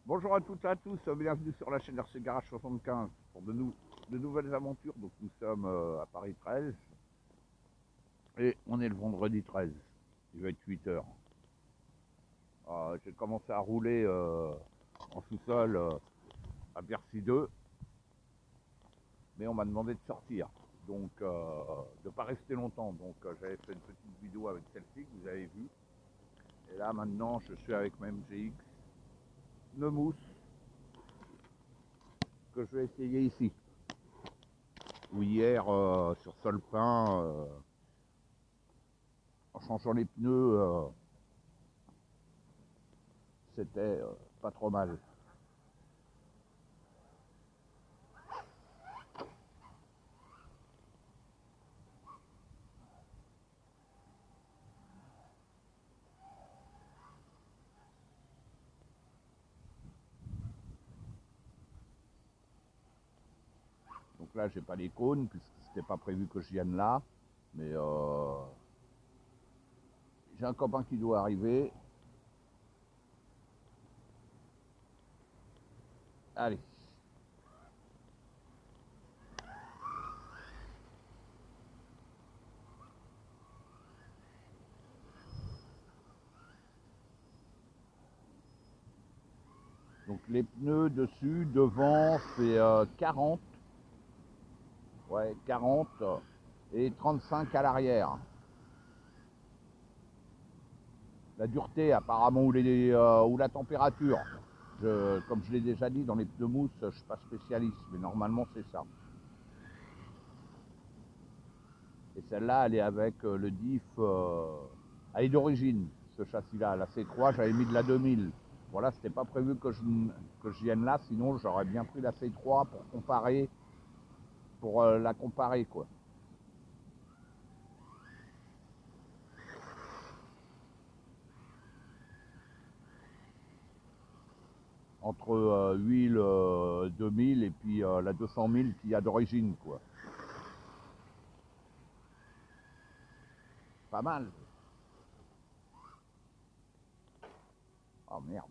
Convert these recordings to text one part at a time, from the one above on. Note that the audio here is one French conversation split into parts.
Bonjour à toutes et à tous, bienvenue sur la chaîne RC Garage 75 pour de nouvelles aventures. Donc nous sommes à Paris 13 et on est le vendredi 13, il va être 8 heures. J'ai commencé à rouler en sous-sol à Bercy 2, mais on m'a demandé de sortir, donc de ne pas rester longtemps. Donc j'avais fait une petite vidéo avec celle-ci que vous avez vue. Et là maintenant je suis avec ma MGX Neumous que je vais essayer ici. Ou hier sur sol peint, en changeant les pneus, c'était pas trop mal. Donc là j'ai pas les cônes puisque c'était pas prévu que je vienne là, mais j'ai un copain qui doit arriver. Allez. Donc les pneus dessus, devant c'est 40. Ouais, 40 et 35 à l'arrière. La dureté apparemment ou la température. Comme je l'ai déjà dit, dans les pneus mousse, je suis pas spécialiste, mais normalement c'est ça. Et celle-là, elle est avec le diff. Elle est d'origine, ce châssis-là. La C3, j'avais mis de la 2000. Voilà, c'était pas prévu que je vienne là, sinon j'aurais bien pris la C3 pour comparer, pour la comparer, quoi. Entre huile 2000 et puis la 200 000 qu'il y a d'origine, quoi. Pas mal. Oh merde.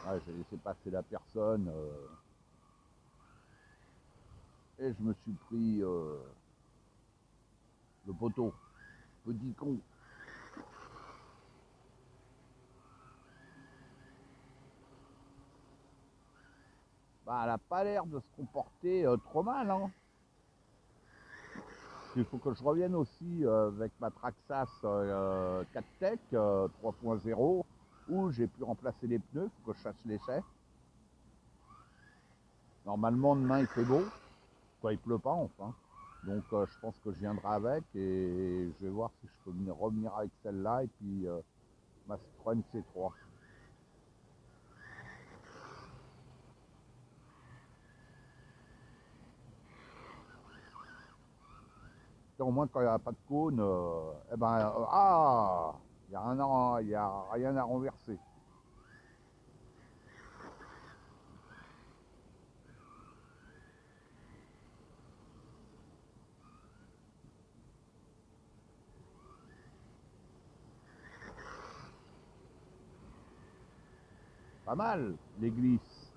Ouais, j'ai laissé passer la personne et je me suis pris le poteau. Petit con. Bah, elle a pas l'air de se comporter trop mal, hein. Il faut que je revienne aussi avec ma Traxxas 4Tech 3.0 où j'ai pu remplacer les pneus, il faut que je fasse l'essai. Normalement demain il fait beau, quoi il pleut pas enfin. Donc je pense que je viendrai avec et je vais voir si je peux revenir avec celle-là et puis ma Citroën C3. Au moins quand il n'y a pas de cône, eh ben il n'y a rien à renverser. Pas mal les glisses.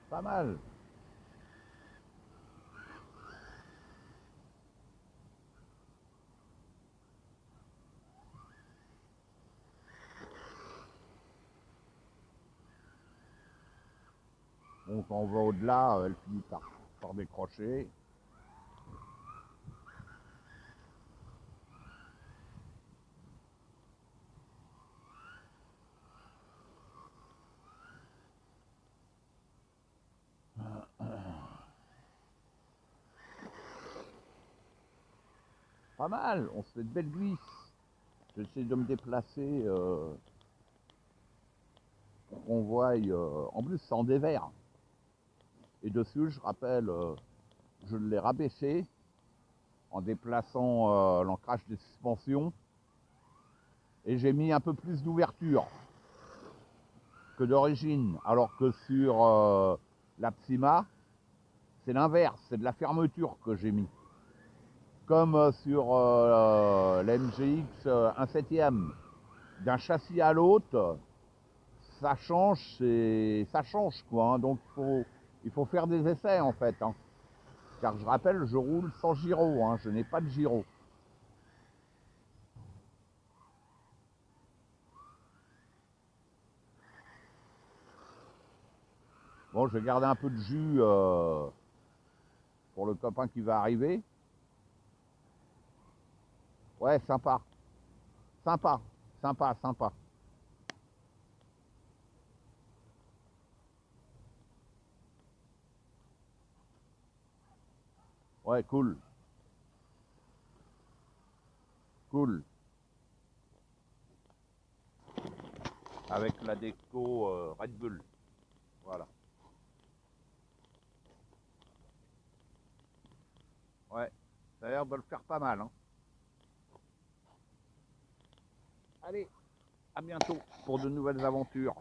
Pas mal. Bon, quand on va au-delà, elle finit par décrocher. Pas mal, on se fait de belles glisses. J'essaie de me déplacer pour qu'on voie. En plus, c'est en dévers. Et dessus, je rappelle, je l'ai rabaissé en déplaçant l'ancrage des suspensions. Et j'ai mis un peu plus d'ouverture que d'origine, alors que sur la Psyma, c'est l'inverse, c'est de la fermeture que j'ai mis. Comme sur la MGX 1/7e, d'un châssis à l'autre, ça change, ça change quoi. Hein. Donc il faut faire des essais en fait. Hein. Car je rappelle, je roule sans gyro, hein, je n'ai pas de gyro. Bon, je vais garder un peu de jus pour le copain qui va arriver. Ouais, sympa. Sympa, sympa, sympa. Ouais, cool. Cool. Avec la déco Red Bull. Voilà. Ouais, ça a l'air de le faire pas mal. Hein. Allez, à bientôt pour de nouvelles aventures.